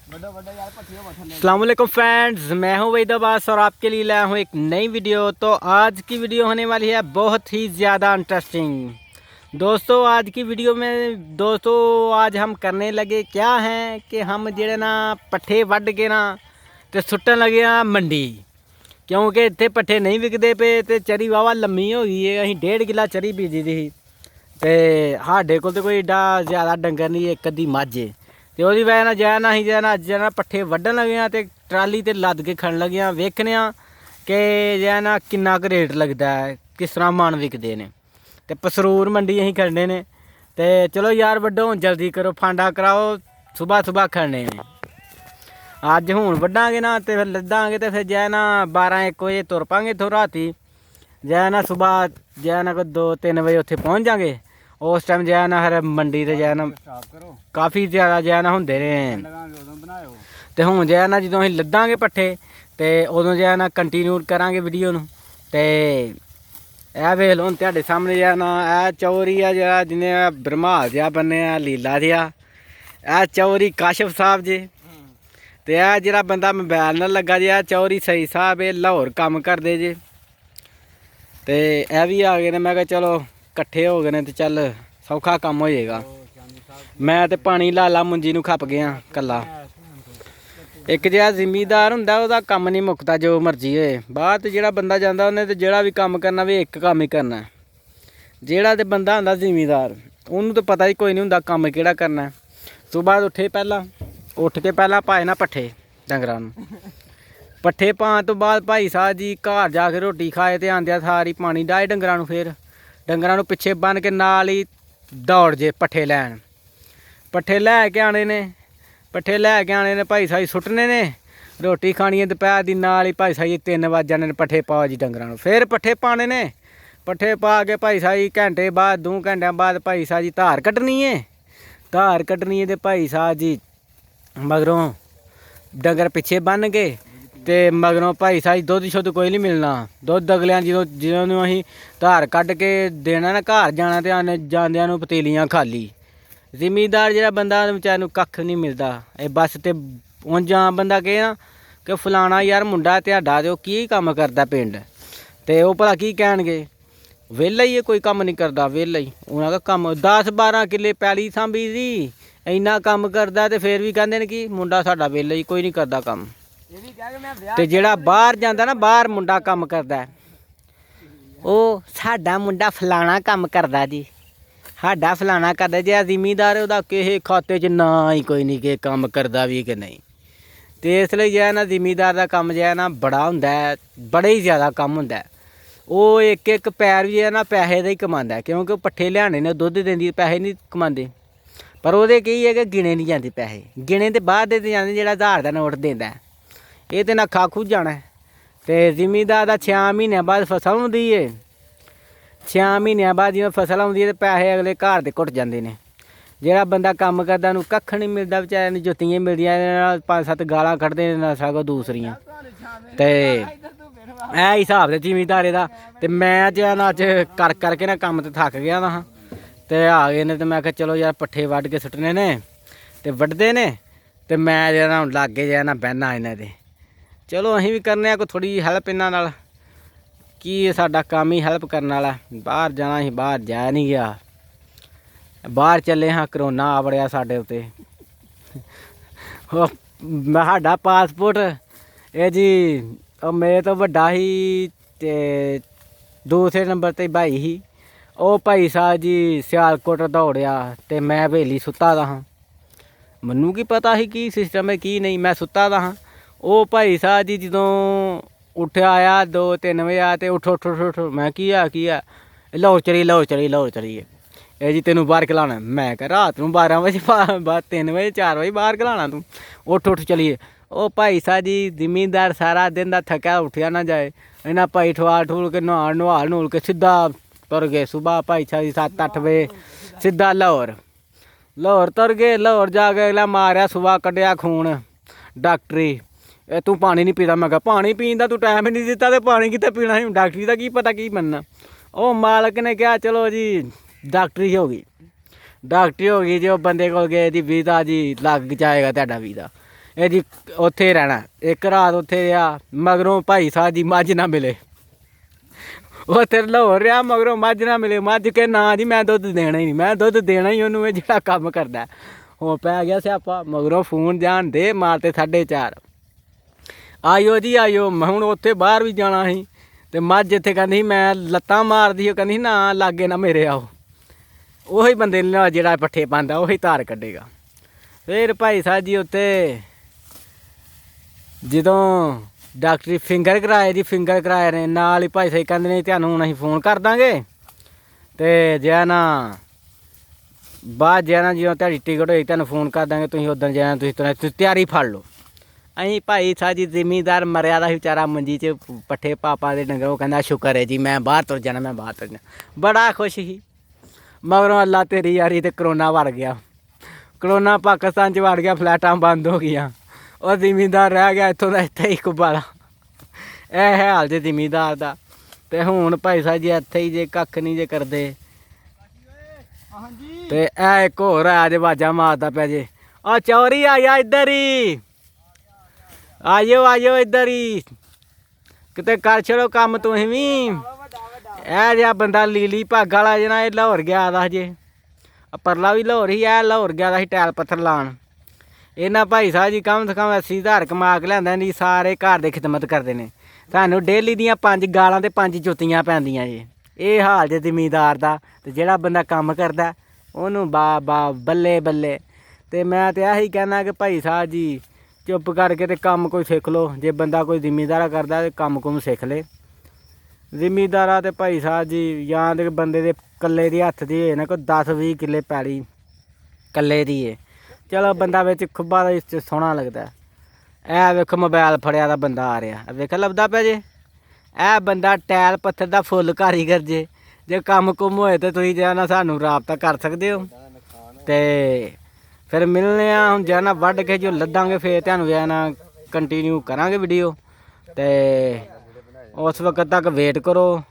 अस्सलाम वालेकुम फ्रेंड्स, मैं हूं वहीद अब्बास और आपके लिए लाया हूं एक नई वीडियो। तो आज की वीडियो होने वाली है बहुत ही ज़्यादा इंटरेस्टिंग। दोस्तों आज की वीडियो में आज हम करने लगे क्या हैं कि हम जेड़े ना पट्ठे वढ़ के ना ते सुट्टन लगे हाँ मंडी, क्योंकि इत्थे पट्ठे नहीं विकदे पे ते चरी वावा लम्मी हो गई है। असीं 1.5 किला चरी बीजी दी ही ते साडे कोल ते कोई एडा ज़्यादा डंगर नहीं, एक अद्धी मझ है ते ओहदी वजह नाल जैना असीं जैना अज्ज ना पट्ठे वड्ढन लगे हाँ ते ट्राली ते लद के खड़न लगे हाँ। वेखने कि जैना किन्ना क रेट लगदा है, किस तरह मन विकदे ने। ते पसरूर मंडी असीं खड़ने ने ते चलो यार वड्डो हुण जल्दी करो, फांडा कराओ, सुबह सुबह खड़ने ने। अज हुण वड्डांगे ना ते फिर लद्दांगे ते फिर जै ना 12-1 बजे तुर पांगे इत्थों राती, जै ना सुबह जै ना कोई 2-3 बजे उत्थे पहुँच जांगे। उस टाइम जै ना फिर मंडी ते जै ना काफ़ी ज़्यादा जै ना हुंदे ने ते हुण जै ना जदों असीं लद्दांगे पट्ठे ते उदों जै ना कंटीन्यू करांगे वीडियो नूं। ते ਇਹ ਵੇਖ ਲਓ ਹੁਣ ਤੁਹਾਡੇ ਸਾਹਮਣੇ ਜਿਹਾ ਨਾ ਇਹ ਚੌਰੀ ਆ ਜਿਹੜਾ ਜਿਹਨੇ ਬਰਮਾਲ ਜਿਹਾ ਬੰਨਿਆ ਲੀਲਾ ਜਿਹਾ, ਇਹ ਚੌਰੀ ਕਾਸ਼ਫ ਸਾਹਿਬ ਜੇ। ਤੇ ਇਹ ਜਿਹੜਾ ਬੰਦਾ ਮੋਬਾਈਲ ਨਾਲ ਲੱਗਾ ਜੇ ਚੌਰੀ ਸਹੀ ਸਾਹਿਬ, ਇਹ ਲਾਹੌਰ ਕੰਮ ਕਰਦੇ ਜੇ। ਤੇ ਇਹ ਵੀ ਆ ਗਏ ਨੇ, ਮੈਂ ਕਿਹਾ ਚਲੋ ਇਕੱਠੇ ਹੋ ਗਏ ਨੇ ਤੇ ਚੱਲ ਸੌਖਾ ਕੰਮ ਹੋ ਜਾਏਗਾ। ਮੈਂ ਤੇ ਪਾਣੀ ਲਾ ਮੁੰਜੀ ਨੂੰ ਖੱਪ ਗਿਆ ਕੱਲਾ। एक जिहा जिमीदार हुंदा उहदा कम नहीं मुकदा, जो मर्जी होए। बाहर ते जिहड़ा बंदा जांदा उन्हें ते जिहड़ा भी काम करना भी एक काम ही करना। जिहड़ा ते बंदा हुंदा जिमीदार उहनूं तो पता ही कोई नहीं हुंदा कम किहड़ा करना। सुबह उठे उठ के पहला पाए ना पट्ठे डंगरां नूं, पट्ठे पाउण तो बाद भाई साहब जी घर जाके रोटी खाए ते आंदिया सारी पानी डाहे डंगरां नूं। फिर डंगरां नूं पिछे बन के नाल ही दौड़ जे पट्ठे लैण। पट्ठे लै के आने ने, पट्ठे लै के आने ने भाई साई सुट्टने ने। रोटी खानी है दोपहर की, नाल ही भाई साई 3 बज जाने पट्ठे पाओ जी डंगरां नूं। फिर पट्ठे पाने ने, पट्ठे पा के भाई साई घंटे बाद 2 घंटे बाद भाई साहब जी धार कड्ढनी है। धार कड्ढनी है तो भाई साहब जी मगरों डंगर पिछे बन के ते मगरों भाई साहब दुद्ध शुद्ध कोई नहीं मिलना। दुद्ध अगलियां ਜਦੋਂ ਅਸੀਂ धार कड्ढ के देना ना घर जाना ते आने जांदियां नूं पतीलियां खाली। जिमीदार जिहड़ा बंदा बेचारे नूं कक्ख नहीं मिलदा। ਇਹ बस ते ਉਂਝ बंदा कहे ना कि फलाना यार मुंडा ਤੁਹਾਡਾ ते ਉਹ ਕੀ ਕੰਮ ਕਰਦਾ ਪਿੰਡ, ਤੇ ਉਹ भला की कहणगे ਵਿਹਲਾ ही है, कोई काम नहीं करता, ਵਿਹਲਾ ही। ਉਹਨਾਂ ਦਾ ਕੰਮ 10-12 किले पैली सांभी दी, ਇੰਨਾ ਕੰਮ ਕਰਦਾ ਤੇ ਫਿਰ ਵੀ ਕਹਿੰਦੇ ਨੇ ਕਿ ਮੁੰਡਾ ਸਾਡਾ ਵਿਹਲਾ ਹੀ, ਕੋਈ ਨਹੀਂ ਕਰਦਾ ਕੰਮ। ਤੇ ਜਿਹੜਾ ਬਾਹਰ ਜਾਂਦਾ ਨਾ, ਬਾਹਰ ਮੁੰਡਾ ਕੰਮ ਕਰਦਾ, ਉਹ ਸਾਡਾ ਮੁੰਡਾ ਫਲਾਣਾ ਕੰਮ ਕਰਦਾ ਜੀ, ਸਾਡਾ ਫਲਾਣਾ ਕਰਦਾ। ਜੇ ਜ਼ਿਮੀਦਾਰ ਉਹਦਾ ਕਿਸੇ ਖਾਤੇ 'ਚ ਨਾ ਹੀ ਕੋਈ ਨਹੀਂ ਕਿ ਕੰਮ ਕਰਦਾ ਵੀ ਕਿ ਨਹੀਂ। ਤੇ ਇਸ ਲਈ ਜਿਹੜਾ ਨਾ ਜ਼ਿਮੀਦਾਰ ਦਾ ਕੰਮ ਜਿਹੜਾ ਨਾ ਬੜਾ ਹੁੰਦਾ, ਬੜਾ ਹੀ ਜ਼ਿਆਦਾ ਕੰਮ ਹੁੰਦਾ। ਉਹ ਇੱਕ ਪੈਰ ਵੀ ਹੈ ਨਾ ਪੈਸੇ ਦਾ ਹੀ ਕਮਾਉਂਦਾ, ਕਿਉਂਕਿ ਉਹ ਪੱਠੇ ਲਿਆਣੇ ਨੇ, ਦੁੱਧ ਦਿੰਦੀ, ਪੈਸੇ ਨਹੀਂ ਕਮਾਉਂਦੇ। ਪਰ ਉਹਦੇ ਕੀ ਹੈ ਕਿ ਗਿਣੇ ਨਹੀਂ ਜਾਂਦੇ ਪੈਸੇ, ਗਿਣੇ ਤੇ ਬਾਅਦ ਦੇ ਜਾਂਦੇ ਜਿਹੜਾ 1000 ਦਾ ਨੋਟ ਦਿੰਦਾ, ਇਹ ਤੇ ਨਾ ਖਾ ਖੂ ਜਾਣਾ। ਤੇ ਜ਼ਿਮੀਦਾਰ ਦਾ 6 ਮਹੀਨਿਆਂ ਬਾਅਦ ਫਸਲ ਹੁੰਦੀ ਹੈ। 6 ਮਹੀਨਿਆਂ ਬਾਅਦ ਜਦੋਂ ਫਸਲ ਆਉਂਦੀ ਹੈ ਤੇ ਪੈਸੇ ਅਗਲੇ ਘਰ ਦੇ ਘੁੱਟ ਜਾਂਦੇ ਨੇ। ਜਿਹੜਾ ਬੰਦਾ ਕੰਮ ਕਰਦਾ ਉਹਨੂੰ ਕੱਖ ਨਹੀਂ ਮਿਲਦਾ, ਵਿਚਾਰਿਆਂ ਨੂੰ ਜੁੱਤੀਆਂ ਮਿਲਦੀਆਂ, ਇਹਦੇ ਨਾਲ 5-7 ਗਾਲਾਂ ਕੱਢਦੇ ਨੇ ਸਗੋਂ ਦੂਸਰੀਆਂ। ਤੇ ਇਹ ਹਿਸਾਬ ਦੇ ਜ਼ਿਮੀਦਾਰੇ ਦਾ। ਤੇ ਮੈਂ ਜਿਹੜਾ ਨਾ ਅੱਜ ਕਰ ਕਰਕੇ ਨਾ ਕੰਮ ਤੇ ਥੱਕ ਗਿਆ ਹਾਂ ਤੇ ਆ ਗਏ ਨੇ। ਤੇ ਮੈਂ ਕਿਹਾ ਚਲੋ ਯਾਰ ਪੱਠੇ ਵੱਢ ਕੇ ਸੁੱਟਣੇ ਨੇ ਤੇ ਵੱਢਦੇ ਨੇ ਤੇ ਮੈਂ ਜਿਹੜਾ ਹੁਣ ਲਾਗੇ ਜਿਹੜਾ ਨਾ ਬਹਿਨਾ ਇਹਨਾਂ ਦੇ। ਚਲੋ ਅਸੀਂ ਵੀ ਕਰਨੇ ਆ ਕੋਈ ਥੋੜ੍ਹੀ ਜਿਹੀ ਹੈਲਪ ਇਹਨਾਂ ਨਾਲ। ਕੀ ਸਾਡਾ ਕੰਮ ਹੀ ਹੈਲਪ ਕਰਨ ਵਾਲਾ। ਬਾਹਰ ਜਾਣਾ ਸੀ, ਬਾਹਰ ਜਾ ਨਹੀਂ ਗਿਆ। ਬਾਹਰ ਚੱਲੇ ਹਾਂ, ਕਰੋਨਾ ਆ ਵੜਿਆ ਸਾਡੇ ਉੱਤੇ। ਸਾਡਾ ਪਾਸਪੋਰਟ ਇਹ ਜੀ ਉਹ ਮੇਰੇ ਤੋਂ ਵੱਡਾ ਸੀ ਤੇ ਦੂਸਰੇ ਨੰਬਰ 'ਤੇ ਭਾਈ ਸੀ। ਉਹ ਭਾਈ ਸਾਹਿਬ ਜੀ ਸਿਆਲਕੋਟ ਦੌੜਿਆ ਤੇ ਮੈਂ ਹਵੇਲੀ ਸੁੱਤਾ ਦਾ ਹਾਂ। ਮੈਨੂੰ ਕੀ ਪਤਾ ਸੀ ਕੀ ਸਿਸਟਮ ਹੈ ਕੀ ਨਹੀਂ, ਮੈਂ ਸੁੱਤਾ ਦਾ ਹਾਂ। ਉਹ ਭਾਈ ਸਾਹਿਬ ਜੀ ਜਦੋਂ ਉੱਠਿਆ ਆਇਆ 2-3 ਵਜੇ ਆ ਤੇ ਉੱਠ। ਮੈਂ ਕੀ ਆ ਲਾਹੌਰ ਚਲੀਏ ਇਹ ਜੀ ਤੈਨੂੰ ਬਾਹਰ ਖਿਲਾਉਣਾ। ਮੈਂ ਕਿਹਾ ਰਾਤ ਨੂੰ 12 ਵਜੇ 3 ਵਜੇ 4 ਵਜੇ ਬਾਹਰ ਖਿਲਾਉਣਾ ਤੂੰ, ਉੱਠ ਚਲੀਏ। ਉਹ ਭਾਈ ਸਾਹਿਬ ਜੀ ਜ਼ਿਮੀਂਦਾਰ ਸਾਰਾ ਦਿਨ ਦਾ ਥੱਕਿਆ ਉੱਠਿਆ ਨਾ ਜਾਏ, ਇਹਨਾਂ ਭਾਈ ਠਵਾਲ ਕੇ ਨਹਾਲ ਕੇ ਸਿੱਧਾ ਤੁਰ ਗਏ। ਸੁਬਾਹ ਭਾਈ ਸਾਹਿਬ ਜੀ 7-8 ਵਜੇ ਸਿੱਧਾ ਲਾਹੌਰ ਤੁਰ ਗਏ। ਲਾਹੌਰ ਜਾ ਕੇ ਅਗਲਾ ਮਾਰਿਆ, ਸੁਬਾਹ ਕੱਢਿਆ ਖੂਨ ਡਾਕਟਰੀ। ਇਹ ਤੂੰ ਪਾਣੀ ਨਹੀਂ ਪੀਦਾ। ਮੈਂ ਕਿਹਾ ਪਾਣੀ ਪੀਣ ਦਾ ਤੂੰ ਟਾਈਮ ਹੀ ਨਹੀਂ ਦਿੱਤਾ ਤੇ ਪਾਣੀ ਕਿੱਥੇ ਪੀਣਾ ਸੀ, ਡਾਕਟਰੀ ਦਾ ਕੀ ਪਤਾ ਕੀ ਬਣਨਾ। ਉਹ ਮਾਲਕ ਨੇ ਕਿਹਾ ਚਲੋ ਜੀ ਡਾਕਟਰੀ ਹੋ ਗਈ। ਜੋ ਬੰਦੇ ਕੋਲ ਗਏ ਜੀ ਵੀਜ਼ਾ ਜੀ ਲੱਗ ਜਾਏਗਾ ਤੁਹਾਡਾ ਵੀਜ਼ਾ। ਇਹ ਜੀ ਉੱਥੇ ਰਹਿਣਾ, ਇੱਕ ਰਾਤ ਉੱਥੇ ਰਿਹਾ। ਮਗਰੋਂ ਭਾਈ ਸਾਹਿਬ ਜੀ ਮੱਝ ਨਾ ਮਿਲੇ, ਉੱਥੇ ਲਾਹੌਰ ਰਿਹਾ, ਮਗਰੋਂ ਮੱਝ ਨਾ ਮਿਲੇ। ਮੱਝ ਕੇ ਨਾ ਜੀ ਮੈਂ ਦੁੱਧ ਦੇਣਾ ਹੀ ਨਹੀਂ, ਮੈਂ ਦੁੱਧ ਦੇਣਾ ਹੀ ਉਹਨੂੰ, ਇਹ ਜਿਹੜਾ ਕੰਮ ਕਰਦਾ। ਹੁਣ ਪੈ ਗਿਆ ਸਿਆਪਾ, ਮਗਰੋਂ ਫੋਨ ਜਾਣ ਦੇ ਮਾਰਤੇ 4:30 ਆਇਓ ਜੀ ਆਇਓ। ਮੈਂ ਹੁਣ ਉੱਥੇ ਬਾਹਰ ਵੀ ਜਾਣਾ ਸੀ ਤੇ ਮੱਝ ਇੱਥੇ ਕਹਿੰਦੀ ਮੈਂ ਲੱਤਾਂ ਮਾਰਦੀ, ਉਹ ਕਹਿੰਦੀ ਨਾ ਲਾਗੇ ਨਾ ਮੇਰੇ ਆਓ। ਉਹੀ ਬੰਦੇ ਨੇ ਜਿਹੜਾ ਪੱਠੇ ਪਾਉਂਦਾ ਉਹੀ ਧਾਰ ਕੱਢੇਗਾ। ਫਿਰ ਭਾਈ ਸਾਹਿਬ ਜੀ ਉੱਤੇ ਜਦੋਂ ਡਾਕਟਰੀ ਫਿੰਗਰ ਕਰਾਏ ਜੀ, ਫਿੰਗਰ ਕਰਾਏ ਨੇ ਨਾਲ ਹੀ ਭਾਈ ਸਾਹਿਬ ਕਹਿੰਦੇ ਨੇ ਤੁਹਾਨੂੰ ਹੁਣ ਅਸੀਂ ਫੋਨ ਕਰ ਦਾਂਗੇ ਅਤੇ ਜੇ ਨਾ ਬਾਅਦ ਜੇ ਨਾ ਜਦੋਂ ਤੁਹਾਡੀ ਟਿਕਟ ਹੋਈ ਤੁਹਾਨੂੰ ਫੋਨ ਕਰ ਦਾਂਗੇ, ਤੁਸੀਂ ਉੱਧਰ ਜਾਣਾ, ਤੁਸੀਂ ਤਿਆਰੀ ਫੜ ਲਓ। ਅਸੀਂ ਭਾਈ ਸਾਹਿਬ ਜੀ ਜ਼ਿਮੀਂਦਾਰ ਮਰਿਆ ਦਾ ਸੀ ਵਿਚਾਰਾ ਮੰਜੀ 'ਚ ਪੱਠੇ ਪਾਪਾ ਦੇ ਡੰਗਰ, ਉਹ ਕਹਿੰਦਾ ਸ਼ੁਕਰ ਹੈ ਜੀ ਮੈਂ ਬਾਹਰ ਤੁਰ ਜਾਣਾ, ਮੈਂ ਬਾਹਰ ਤੁਰ ਜਾਣਾ, ਬੜਾ ਖੁਸ਼ ਸੀ। ਮਗਰੋਂ ਅੱਲਾ ਤੇਰੀ ਯਾਰੀ ਤੇ ਕਰੋਨਾ ਵੜ ਗਿਆ, ਕਰੋਨਾ ਪਾਕਿਸਤਾਨ 'ਚ ਵੜ ਗਿਆ, ਫਲੈਟਾਂ ਬੰਦ ਹੋ ਗਈਆਂ, ਉਹ ਜ਼ਿਮੀਂਦਾਰ ਰਹਿ ਗਿਆ ਇੱਥੋਂ ਦਾ ਇੱਥੇ ਹੀ ਕੁਬਾਲਾ। ਇਹ ਹਾਲ ਜੇ ਜ਼ਿਮੀਂਦਾਰ ਦਾ। ਅਤੇ ਹੁਣ ਭਾਈ ਸਾਹਿਬ ਜੀ ਇੱਥੇ ਹੀ ਜੇ ਕੱਖ ਨਹੀਂ ਜੇ ਕਰਦੇ ਤੇ ਇਹ ਇੱਕ ਹੋਰ ਆ ਜੇ ਆਵਾਜ਼ਾਂ ਮਾਰਦਾ ਪਿਆ ਜੇ, ਆ ਚੌਰੀ ਆਇਆ ਇੱਧਰ ਹੀ, ਆਇਓ ਆਇਓ ਇੱਧਰ ਹੀ, ਕਿਤੇ ਕਰ ਛੜੋ ਕੰਮ ਤੁਸੀਂ ਵੀ। ਇਹ ਜਿਹਾ ਬੰਦਾ ਲੀਲੀ ਭਾਗ ਵਾਲਾ ਜਿਹੜਾ ਇਹ ਲਾਹੌਰ ਗਿਆ ਦਾ ਜੇ, ਪਰਲਾ ਵੀ ਲਾਹੌਰ ਹੀ, ਇਹ ਲਾਹੌਰ ਗਿਆ ਦਾ ਸੀ ਟੈਲ ਪੱਥਰ ਲਾਉਣ। ਇਹਨਾਂ ਭਾਈ ਸਾਹਿਬ ਜੀ ਕਮ ਤੋਂ ਕਮ 80,000 ਕਮਾ ਕੇ ਲਿਆਂਦਾ ਨਹੀਂ, ਸਾਰੇ ਘਰ ਦੇ ਖਿਦਮਤ ਕਰਦੇ ਨੇ। ਸਾਨੂੰ ਡੇਲੀ ਦੀਆਂ 5 ਗਾਲਾਂ ਤੇ 5 ਜੁੱਤੀਆਂ ਪੈਂਦੀਆਂ ਜੇ। ਇਹ ਹਾਲ ਜੇ ਜ਼ਿਮੀਂਦਾਰ ਦਾ। ਅਤੇ ਜਿਹੜਾ ਬੰਦਾ ਕੰਮ ਕਰਦਾ ਉਹਨੂੰ ਬਾ ਬੱਲੇ ਬੱਲੇ। ਅਤੇ ਮੈਂ ਤਾਂ ਇਹੀ ਕਹਿਣਾ ਕਿ ਭਾਈ ਸਾਹਿਬ ਜੀ ਚੁੱਪ ਕਰਕੇ ਤੇ ਕੰਮ ਕੋਈ ਸਿੱਖ ਲਓ। ਜੇ ਬੰਦਾ ਕੋਈ ਜ਼ਿਮੀਂਦਾਰਾ ਕਰਦਾ ਤਾਂ ਕੰਮ ਕੁਮ ਸਿੱਖ ਲੇ। ਜ਼ਿਮੀਂਦਾਰਾ ਤੇ ਭਾਈ ਸਾਹਿਬ ਜੀ ਜਾਂ ਤੇ ਬੰਦੇ ਦੇ ਇਕੱਲੇ ਦੇ ਹੱਥ ਦੀ ਹੋਏ ਨਾ, ਕੋਈ 10-20 ਕਿੱਲੇ ਪੈਲੀ ਇਕੱਲੇ ਦੀ ਏ, ਚਲੋ ਬੰਦਾ ਵਿੱਚ ਖੁੱਬਾ ਦਾ ਸੋਹਣਾ ਲੱਗਦਾ। ਇਹ ਵੇਖੋ ਮੋਬਾਇਲ ਫੜਿਆ ਦਾ ਬੰਦਾ ਆ ਰਿਹਾ, ਵੇਖ ਲੱਭਦਾ ਪਿਆ ਜੇ। ਇਹ ਬੰਦਾ ਟੈਲ ਪੱਥਰ ਦਾ ਫੁੱਲ ਕਾਰੀਗਰ ਜੇ ਕੰਮ ਕੁਮ ਹੋਏ ਤਾਂ ਤੁਸੀਂ ਜਿਹੜਾ ਸਾਨੂੰ ਰਾਬਤਾ ਕਰ ਸਕਦੇ ਹੋ। ਅਤੇ ਫਿਰ ਮਿਲਨੇ ਆ ਹੁਣ ਜਿਹੜਾ ਵੱਢ ਕੇ ਜੋ ਲੱਦਾਂਗੇ ਫਿਰ ਤੁਹਾਨੂੰ ਜਿਹੜਾ ਕੰਟੀਨਿਊ ਕਰਾਂਗੇ ਵੀਡੀਓ। ਅਤੇ ਉਸ ਵਕਤ ਤੱਕ ਵੇਟ ਕਰੋ।